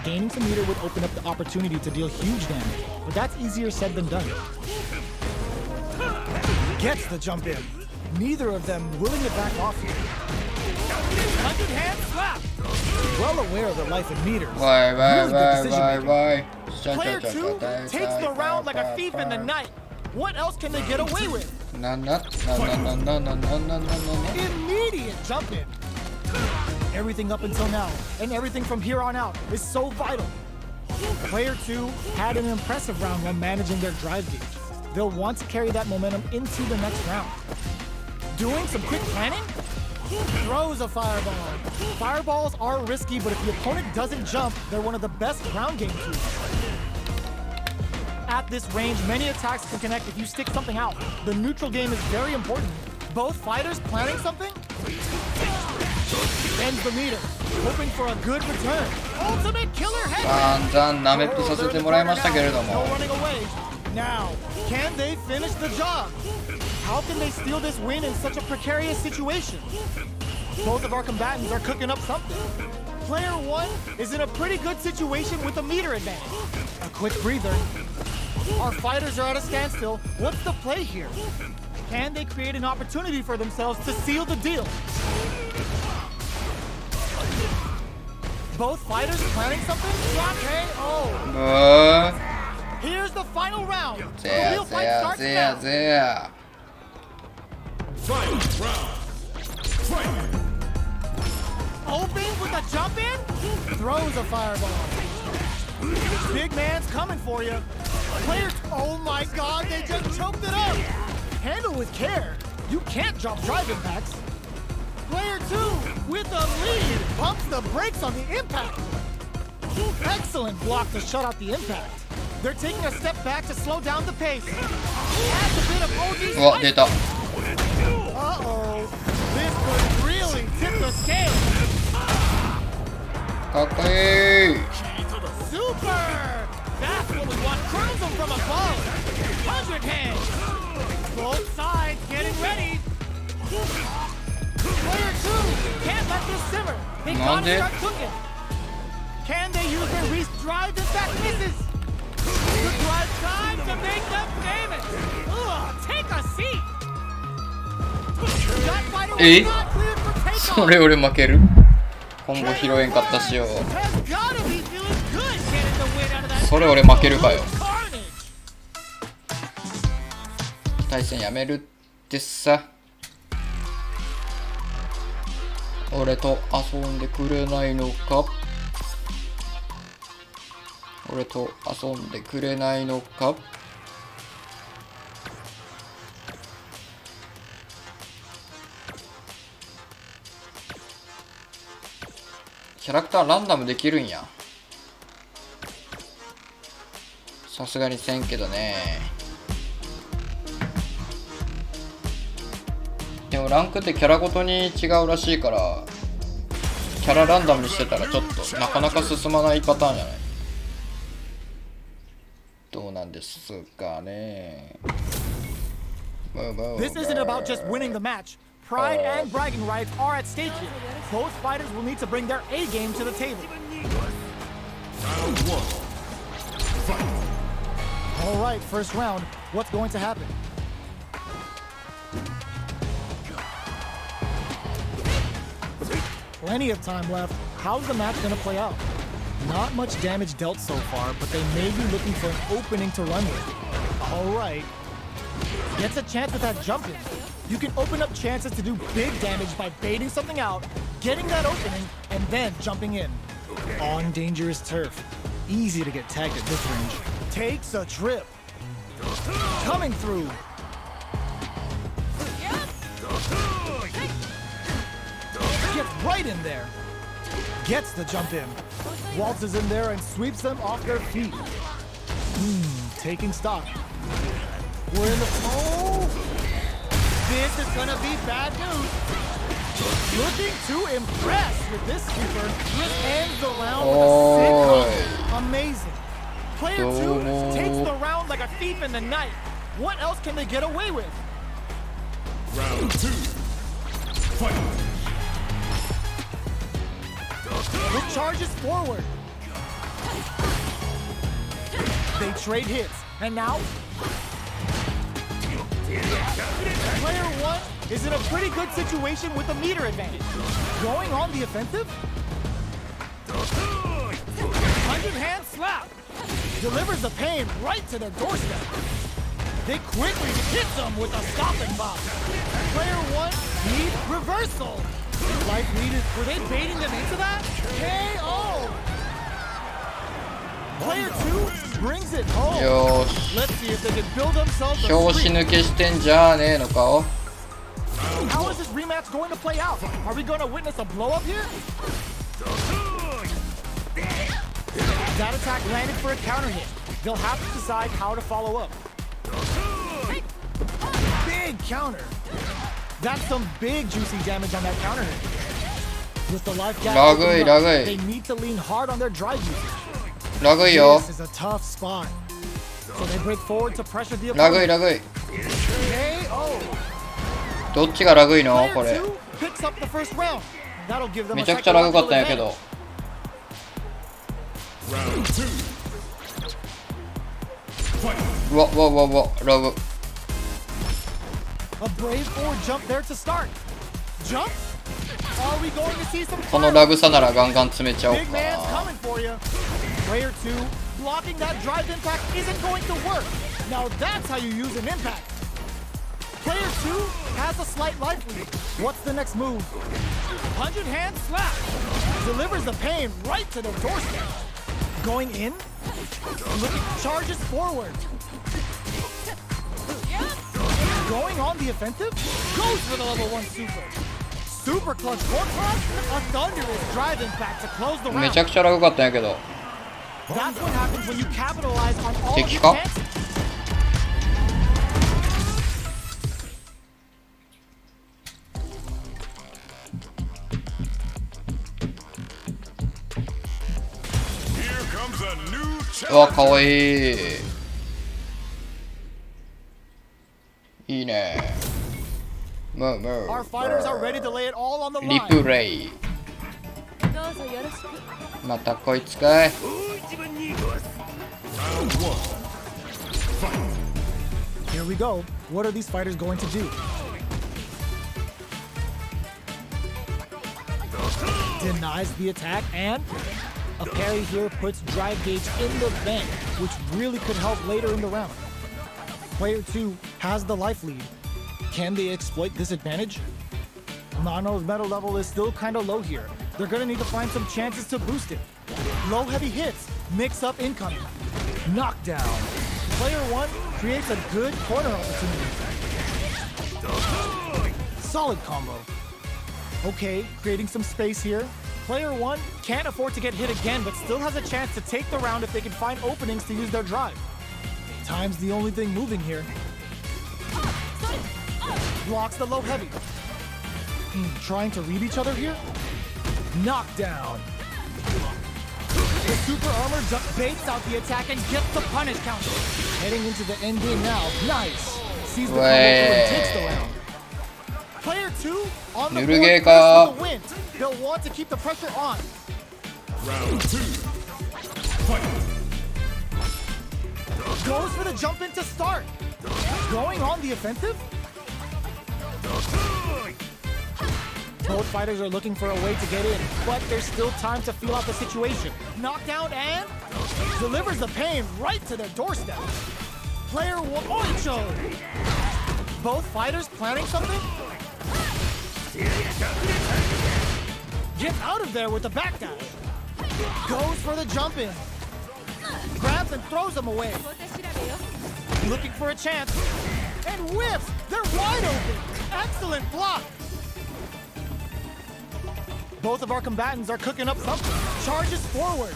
Gaining some meter would open up the opportunity to deal huge damage, but that's easier said than done. Gets the jump in. Neither of them willing to back off here. 100 hand slap. Well aware of their life and meters. わいわい Really good わい decision わい making. わい。 Player 2 takes the round like a thief in the night. What else can they get away with? なんななんなんなんなんなんなんなんなん。 Immediate jump in. Everything up until now, and everything from here on out, is so vital. Player 2 had an impressive round while managing their drive gauge. They'll want to carry that momentum into the next round. Doing some quick planning? Throws a fireball. Fireballs are risky, but if the opponent doesn't jump, they're one of the best ground game tools. At this range, many attacks can connect if you stick something out. The neutral game is very important. Both fighters planning something? Bends the meter, hoping for a good return. Ultimate killer head. 散々なめっぷさせてもらいましたけれども。 No running away. Now, can they finish the job? How can they steal this win in such a precarious situation? Both of our combatants are cooking up something. Player 1 is in a pretty good situation with a meter advantage. A quick breather. Our fighters are at a standstill. What's the play here? Can they create an opportunity for themselves to seal the deal? Both fighters planning something? KO. Here's the final round. The real fight starts now. Final round. Fight. Open with a jump in. Throws a fireball. Big man's coming for you. Players, oh my god, they just choked it up. Handle with care. You can't drop drive impacts. Player 2 with a lead pumps the brakes on the impact. Excellent block to shut out the impact. They're taking a step back to slow down the pace. Adds a bit of OG うわ、出た。 Uh-oh. This could really tip the scale. かっこいい。 Super! That's what we want. Cruise them from above. 100 hands. Both sides getting ready. Player 2 can't let this simmer. They gotta start cooking. Can they use their Reese drive? In fact, misses. The drive time to make them famous. Ugh, take a seat. That fighter was not cleared for takeoff. それ俺負ける。コンボ拾えんかったしよ。 Has gotta be feeling good getting the win out of that. それ俺負けるかよ。 Carnage. 対戦やめるってさ。俺と遊んでくれないのか。俺と遊んでくれないのか。キャラクターランダムできるんや。さすがにせんけどね。でもランクってキャラごとに違うらしいから、キャラランダムにしてたらちょっとなかなか進まないパターンじゃない。どうなんですかね。This isn't about just winning the match. Pride and bragging rights are at stake here. Both fighters will need to bring their A game to the table. Round 1. Fight. All right, first round. What's going to happen? Plenty of time left. How's the match going to play out? Not much damage dealt so far, but they may be looking for an opening to run with. All right. Gets a chance with that jump in. You can open up chances to do big damage by baiting something out, getting that opening, and then jumping in. On dangerous turf. Easy to get tagged at this range. Takes a trip. Coming through. Gets right in there. Gets the jump in. Waltzes in there and sweeps them off their feet. Taking stock. We're in the... Oh! This is gonna be bad news. Looking to impress with this sweeper. This ends the round with a sick combo. Amazing. Player 2 takes the round like a thief in the night. What else can they get away with? Round 2. Fight. The charge is forward. They trade hits. And now... Player 1 is in a pretty good situation with a meter advantage. Going on the offensive? 100-hand slap. Delivers the pain right to their doorstep. They quickly hit them with a stopping block. Player 1 need reversal. Life lead, were they baiting them into that? KO! Player 2 brings it home. よーし Let's see if they can build themselves a 拍子 streak. 抜けしてんじゃねえのか。 How is this rematch going to play out? Are we going to witness a blow up here? That attack landed for a counter hit. They'll have to decide how to follow up. Big counter. That's some big juicy damage on that counter hit. With the life gap opening up, Lagui. they need to lean hard on their drive usage. ラグいよ This is a tough spot. So they break forward to pressure the ラグい opponent. ラグい KO. どっちがラグいの Player これ 2 picks up the first round. That'll give them め a ちゃくちゃラグかっ psychological たんやけ advantage. ど Round 2. Fight. うわうわうわうわラグ A brave forward jump there to start. Jump? Are we going to see some この fire? ラグさならガンガン詰めちゃおう Big か man's な coming for you. Player 2, blocking that drive impact isn't going to work. Now that's how you use an impact. Player 2 has a slight life lead. What's the next move? 100-hand slap. Delivers the pain right to the doorstep. Going in. Looking, charges forward. Going on the offensive. Goes for the level 1 super. Super clutch fork cross. A thunderous drive impact to close the め round. ちゃくちゃラグかったんやけど That's what happens when you capitalize on all of Take your cut. chances. Here comes a new うわか challenger. わいいいいねムーム Our fighters are ready to lay it all on the ーリプ line. レイどうぞよろしく。またこいつかい Round 1. Fight. Here we go. What are these fighters going to do? Denies the attack, and a parry here puts drive gauge in the bank, which really could help later in the round. Player 2 has the life lead. Can they exploit this advantage? Nano's metal level is still kind of low here. They're gonna need to find some chances to boost it. Low heavy hits, mix up incoming. Knockdown. Player 1 creates a good corner opportunity. Solid combo. Okay, creating some space here. Player 1 can't afford to get hit again, but still has a chance to take the round if they can find openings to use their drive. Time's the only thing moving here. Blocks the low heavy. Trying to read each other here? Knockdown. The super armor baits out the attack and gets the punish counter. Heading into the end game now. Nice. Sees the combo and takes the round. Player 2 on the board first with the win. They'll want to keep the pressure on. Round 2. Fight. Goes for the jump in to start. Going on the offensive. Both fighters are looking for a way to get in, but there's still time to feel out the situation. Knockdown and delivers the pain right to their doorstep. Player 1, Oicho. Both fighters planning something? Gets out of there with the backdash. Goes for the jump in. Grabs and throws him away. Looking for a chance. And whiffs! They're wide open! Excellent block! Both of our combatants are cooking up something. Charges forward.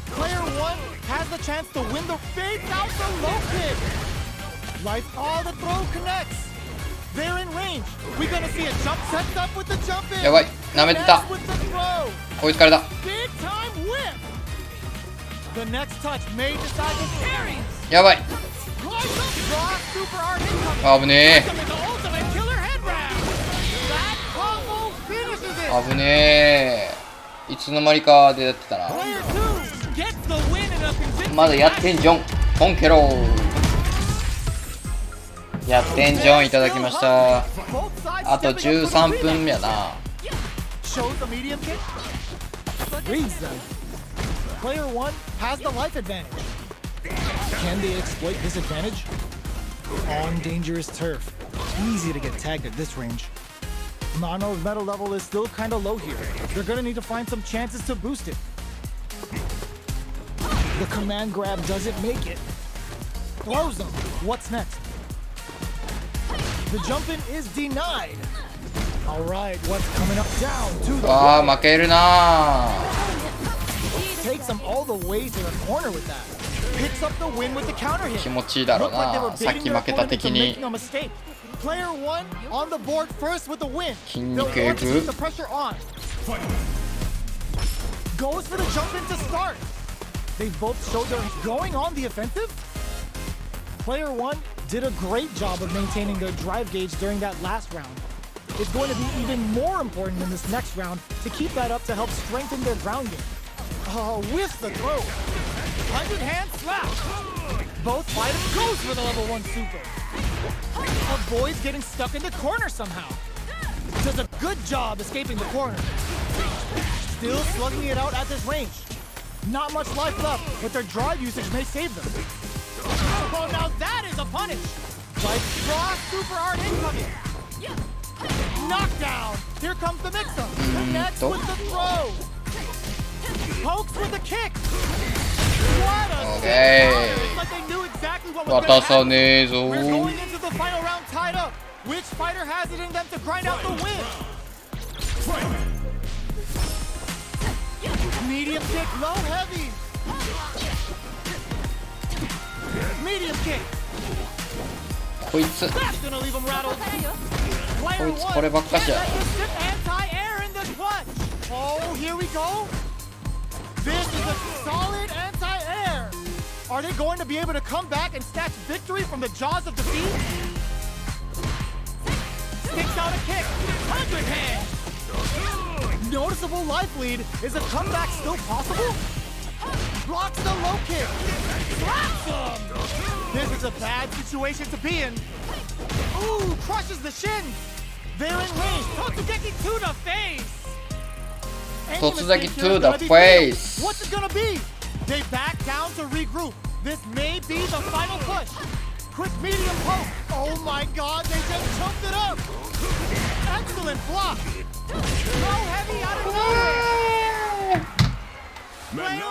Player 1 has the chance to win the fades out the low kick. Life, the throw connects. They're in range. We're gonna see a jump set up with the jump in. やばい、舐めてた。 With the throw. 追いつかれた。 Big time whip. The next touch may decide the carries. やばい。 Glides up, draw super hard incoming. 危ね Ultimate killer head wrap. That combo finishes it. 危ねえ。いつの間にかでやってたな。 Player 2 gets the win in a convincing まだやってんじゃん。本ケロやってんじゃんいただきました。あと13分やな。 Shows the medium kick. Reads them. Player 1 has the life advantage. Can they exploit this advantage? On dangerous turf. Easy to get tagged at this range. Nano's metal level is still kind of low here. They're gonna need to find some chances to boost it. The command grab doesn't make it. Throws them. What's next? The jump in is denied. All right, what's coming up down to the わあ負けるな。 takes them all the way to the corner with that. Picks up the win with the counter hit. 気持ちいいだろう Looked like they were な。さっ baiting き their 負けた opponent 敵 into に making a mistake. Player 1 on the board first with the win. 筋 They'll 肉エ want to グ keep the pressure on. Goes for the jump in to start. They both showed they're going on the offensive. Player 1 did a great job of maintaining their drive gauge during that last round. It's going to be even more important in this next round to keep that up to help strengthen their ground game. Whiffs the throw. 100-hand slap. Both fighters goes for the level 1 super. Avoids getting stuck in the corner somehow. Does a good job escaping the corner. Still slugging it out at this range. Not much life left, but their drive usage may save them. Oh, now that is a punish. Like draw super hard incoming. Knockdown. Here comes the mix-up. Connects with the throw. Pokes with the kick. What a It's like they knew exactly what was going to 渡さ happen. ねえぞ We're going into the final round tied up. Which fighter has it in them to grind out the win? Medium kick, low heavy. Medium kick. こいつ That's gonna leave him rattled. こ Player いつ 1 こればっかしや can't let this ship anti-air in this punch. Oh, here we go. This is a solid anti-air. Are they going to be able to come back and snatch victory from the jaws of defeat? Sticks out a kick. 100 hand. Noticeable life lead. Is a comeback still possible? Blocks the low kick. Slaps him. This is a bad situation to be in. Ooh, crushes the shins. They're in range. Totsugeki to the face. Any Totsugeki mistake to here is the gonna be face. fatal. What's it gonna be? They back down to regroup. This may be the final push. Quick medium poke. Oh my god, they just chumped it up. Excellent block. So heavy out of nowhere.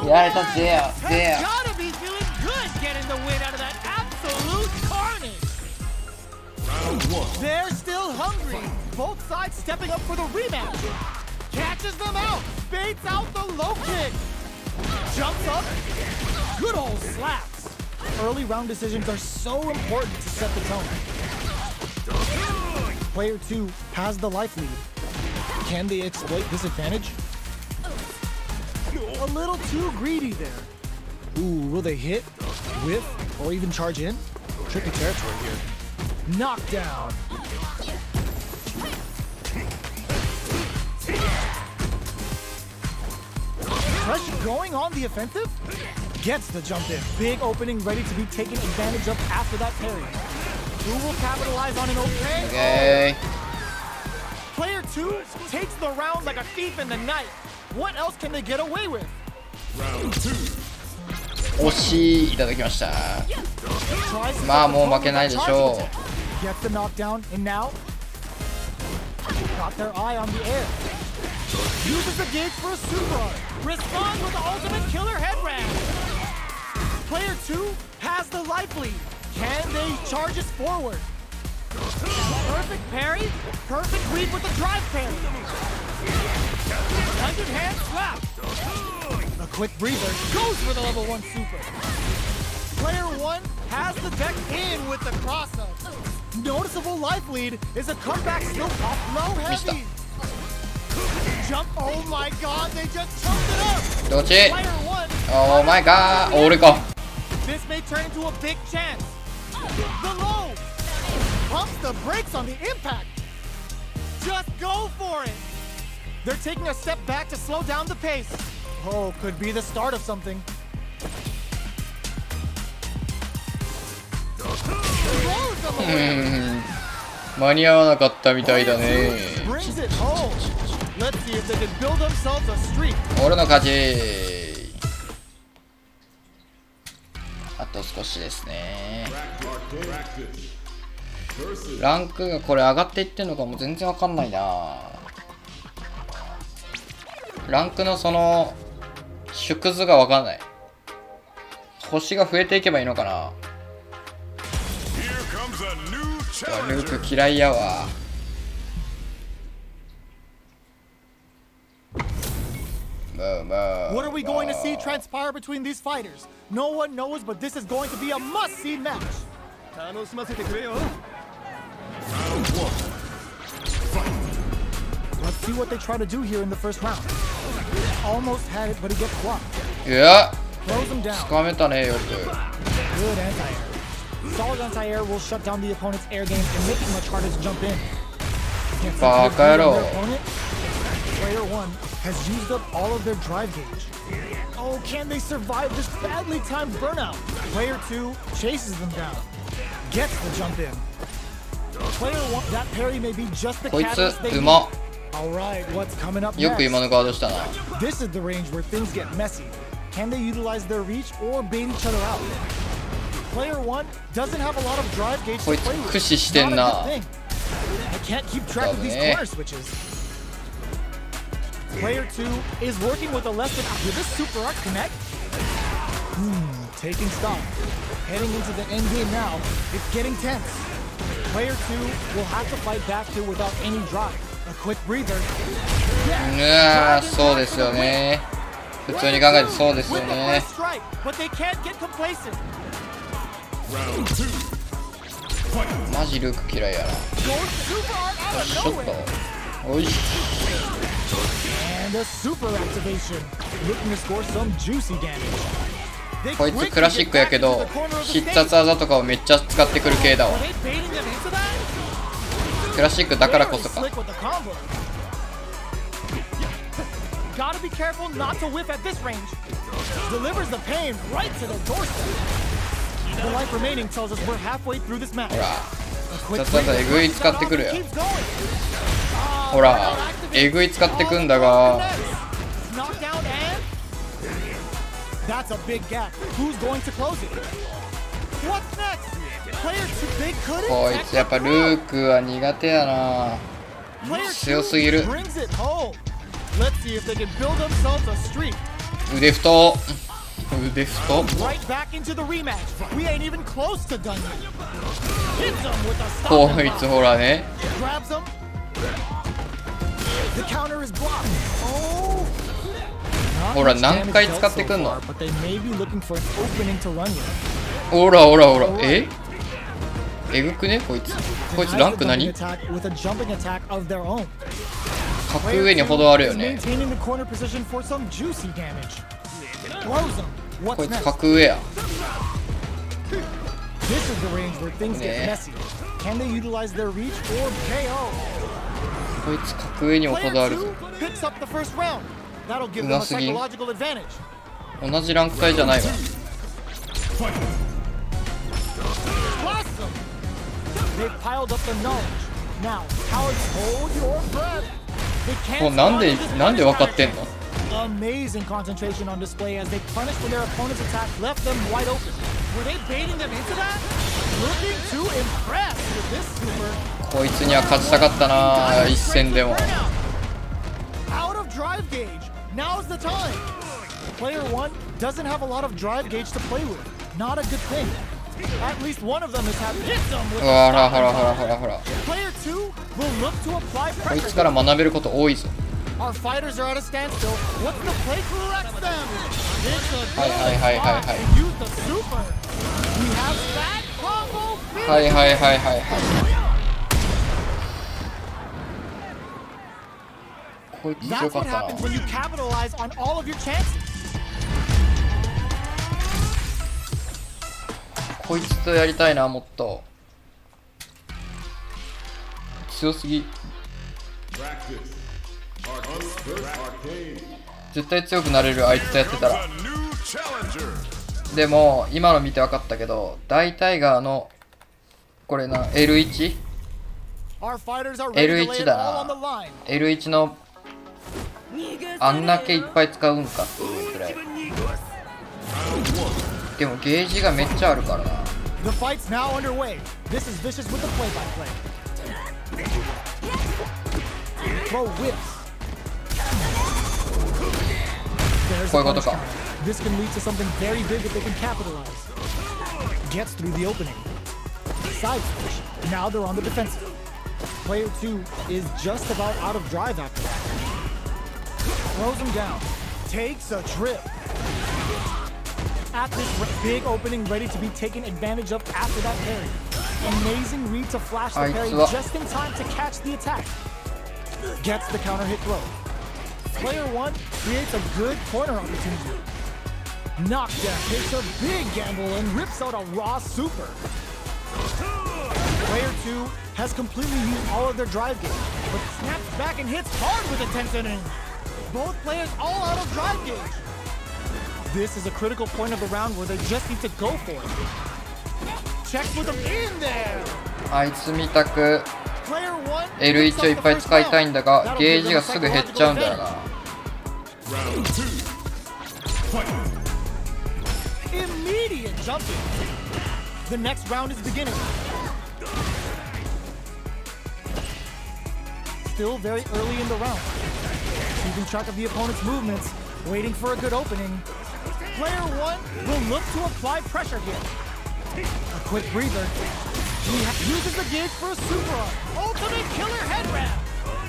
Yeah, that's there, there. Has gotta be feeling good getting the win out of that absolute carnage. They're still hungry. Both sides stepping up for the rematch. Catches them out. Baits out the low kick. Jumps up. Good old slaps. Early round decisions are so important to set the tone. Player 2 has the life lead. Can they exploit this advantage? A little too greedy there. Ooh, will they hit, whiff, or even charge in? Tricky territory here. Knockdown. Fresh going on the offensive? Gets the jump in. Big opening ready to be taken advantage of after that parry. Who will capitalize on an okay? Okay. Player 2 takes the round like a thief in the night. What else can they get away with? Round 2. 惜しいいただきました。 Tries to まあ set the もう tone 負けない with で a しょ charging attack. Gets the knockdown, and now got their eye on the air. Uses the gauge for a super art. Responds with the ultimate killer headram. Player 2 has the life lead. Can they charge us forward? Perfect parry. Perfect read with the drive parry. Underhand slap. A quick breather goes for the level 1 super. Player 1 has the deck in with the cross up. Noticeable life lead is a comeback still off low heavy. Jump, oh my god, they just chunked it up. どっち Player 1. Oh my god 俺か This may turn into a big chance. The low. Pumps the brakes on the impact. Just go for it. They're taking a step back to slow down the pace. Oh, could be the start of something. Throws them away. 間に合わなかったみたいだね Brings it home. Let's see if they can build themselves a streak. 俺の勝ちあと少しですねランクがこれ上がっていってんのかも全然わかんないなランクのその縮図がわかんない星が増えていけばいいのかなルーク嫌いやわWhat are we going to see transpire between these fighters? No one knows, but this is going to be a must-see match. Let's see what they try to do here in the first round. Almost had it, but he gets blocked. いや Throws him down. 掴めたねよく Good anti-air. Solid anti-air will shut down the opponent's air game and make it much harder to jump in. Against the good Baka lead on yaro. their opponent, Player 1 has used up all of their drive gauge. Oh, can they survive this badly timed burnout? Player 2 chases them down. Gets the jump in. Player 1, that parry may be just the こい catalyst つ they う need. ま Alright, what's coming up よく next? 今のガードしたな This is the range where things get messy. Can they utilize their reach or bait each other out? Player 1 doesn't have a lot of drive gauge こ to いつ play with. 駆使してん Not な a good thing. I can't keep track of these Dame. corner switches. Player 2 is working with a less than... Did this super art connect? Taking stock. Heading into the end game now. It's getting tense. Player 2 will have to fight back here without any drive. A quick breather. うわーそうですよね普通に考えてそうですよ With the ね first strike, but they can't get complacent. Round 2. マジルーク嫌いやな Goes super art out ち of ょっ nowhere. とおいし And a super activation. Looking to score some juicy damage. They こいつ quickly クラシックや get け back ど into the corner of the 必 stage. 殺技とかをめっちゃ使ってくる系だわ Are they baiting them into that? クラシックだからこ Very そか slick with the combo. Gotta be careful not to whiff at this range. Delivers the pain right to the doorstep. The life remaining tells us we're halfway through this match. ほら Quick 必殺技 breather えぐい brings 使 that ってくる off よ and keeps going. ほらえぐい使ってくんだが Knockdown and that's a big gap. Who's going to close it? What's next? Player 2, they couldn't. こいつやっぱルークは苦手やな Player 強すぎる 2 brings it home. Let's see if they can build themselves a streak. 腕太腕太 Right back into the rematch. We ain't even close to done yet. Hits him with a こ stop. いつほらね Grabs him. The counter is blocked. Oh. Not ほら much 何 damage 回 dealt 使って so くんの far, but they may be looking for an opening to run with. ほらほらほらえぐくねこいつ Denies ラン the ク jumping 何 attack with a jumping attack of their own. 格上にほどあるよ Is ね maintaining the corner position for some juicy damage. Blows him. こ What's いつ next? 格上や This is the range where things get Yeah. messy. Can they utilize their reach or KO? こいつ格上にもほ Player どあるぞ 2 picks up the first round. That'll give them a うますぎん psychological advantage. 同じランク帯じゃないわ Blossom. They've piled up the knowledge. Now, cowards, hold your breath. They もう can't なんで survive this なんで分かってん punish の action. Amazing concentration on display as they punished when their opponent's attack left them wide open. Were they baiting them into that? Looking to impress with this super. こいつには勝ちたかったな一戦でも Out of drive gauge. Now's the time. Player 1 doesn't have a lot of drive gauge to play with. Not a good thing. At least one of them has had hit them with ほらほらほらほらほら Player 2 will look to apply こい pressure. つから学べること多いぞ Our fighters are at a standstill. What's the play? Corrects them. It's a はいはいはいはいはい good use the super. We have that combo. はいはいはいはいはいこいつ強 That's かっ what たな happens when you capitalize on all of your chances. こいつとやりたいなもっと強すぎ 絶対強くなれるあいつとやってたら A new challenger. でも今の見て分かったけど大タイガーのこれな L1 Our fighters are ready to lay L1 it all だ on the な line. L1 のあんだけいっぱい使うんかっていうくらいでもゲージがめっちゃあるからな The fight's now underway. This is Vicious with the play-by-play. Throw whips. There's こう the いうこと punch か counter. This can lead to something very big if they can capitalize. Gets through the opening. Side switch. Now they're on the defensive. Player 2 is just about out of drive after that. Throws him down. Takes a trip. At this big opening, ready to be taken advantage of after that parry. Amazing read to flash the parry just in time to catch the attack. Gets the counter hit throw. Player 1 creates a good corner opportunity. Knockdown takes a big gamble and rips out a raw super. Player 2 has completely used all of their drive gauge, but snaps back and hits hard with a tension. Both players all out of drive gauge. This is a critical point of the round where they just need to go for it. Checks with them in there. あいつみたく Player 1 L1 をいっぱい使いたいんだがゲージがすぐ減っちゃうんだよな Round 2. Fight. Immediate jumping. The next round is beginning. Still very early in the round. Keeping track of the opponent's movements, waiting for a good opening. Player 1 will look to apply pressure here. A quick breather. He uses the gauge for a super arm. Ultimate killer head wrap.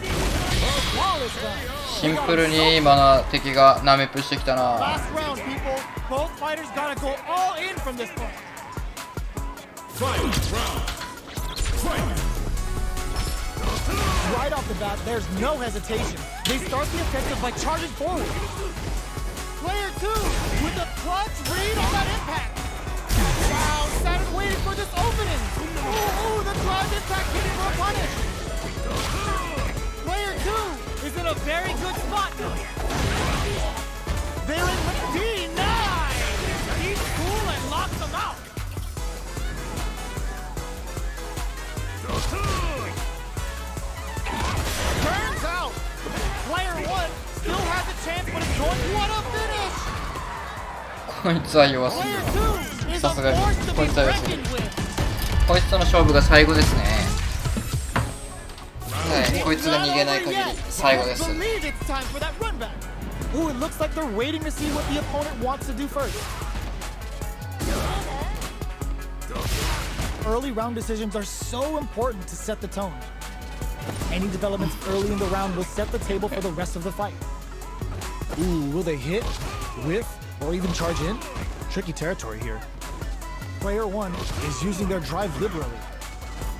A flawless round. シンプルに今の敵がナメプしてきたな Last round, people. Both fighters gotta go all in from this point. Fight. Round. Fight. Right off the bat, there's no hesitation. They start the offensive by charging forward. Player 2 with a clutch read on that impact. Wow, sat and waited for this opening. Ooh, the drive impact hitting for a punish. Player 2 is in a very good spot. They're in with D9. He's cool and locks them out. Turns out, player 1 still has a chance, but it's going to want a finish. こいつは弱すぎ Player る 2 is a さすがに force to こ be いつは弱すぎる reckoned with. こいつとの勝負が最後ですねはいこいつが逃げない限り最後です Believe it's time for that run back. Ooh, it looks like they're waiting to see what the opponent wants to do first. Early round decisions are so important to set the tone. Any developments early in the round will set the table for the rest of the fight. Ooh, will they hit, whiff, or even charge in? Tricky territory here. Player 1 is using their drive liberally.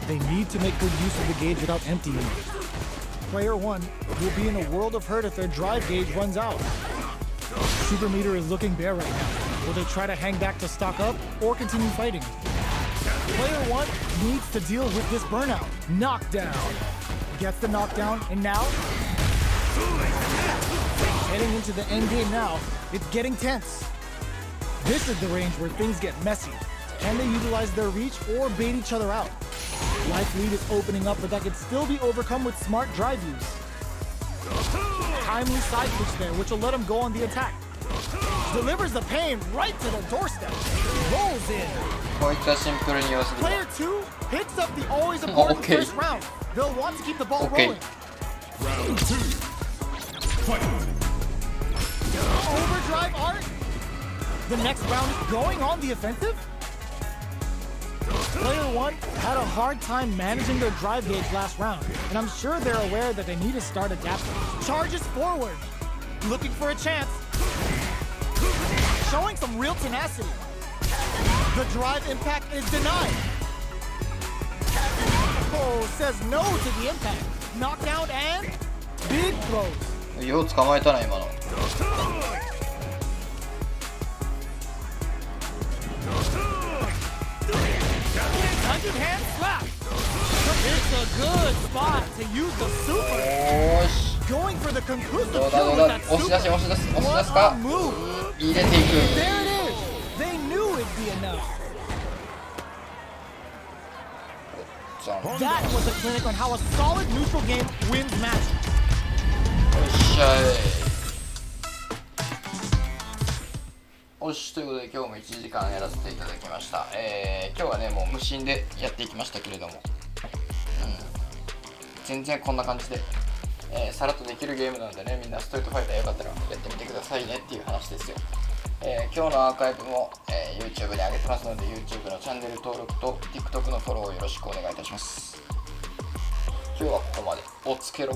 They need to make good use of the gauge without emptying it. Player 1 will be in a world of hurt if their drive gauge runs out. Super meter is looking bare right now. Will they try to hang back to stock up or continue fighting? Player 1 needs to deal with this burnout. Knockdown. Gets the knockdown, and now heading into the end game now. It's getting tense. This is the range where things get messy. Can they utilize their reach or bait each other out? Life lead is opening up, but that can still be overcome with smart drive use. Timely side switch there, which will let him go on the attack. Delivers the pain right to the doorstep. Rolls in. こいつはシンプルに良すぎる。 Player 2 picks up the always important Okay. first round. They'll want to keep the ball Okay. rolling. Round 2. Fight. Overdrive art. The next round is going on the offensive. Player 1 had a hard time managing their drive gauge last round, and I'm sure they're aware that they need to start adapting. Charges forward, looking for a chance. Showing some real tenacity. The drive impact is denied. Oh, says no to the impact. Knockdown and big throws. よう捕まえたな今の。Hundred hand slap. It's a good spot to use the super. よーし。 Going for the conclusive どうだ kill どう with だ that 押し出し super. 押し出す押し出 What す a か move. 入れていく。 There it is. They knew it'd be enough. じゃん。よ That was a clinic on how a solid neutral game wins matches. っしゃい。よし、ということで今日も1時間やらせていただきました。今日はねもう無心でやっていきましたけれども、全然こんな感じで、さらっとできるゲームなのでね、みんなストリートファイターよかったらやってみてくださいねっていう話ですよ。今日のアーカイブも、YouTube に上げてますので YouTube のチャンネル登録と TikTok のフォローをよろしくお願いいたします。今日はここまで。おつけろ。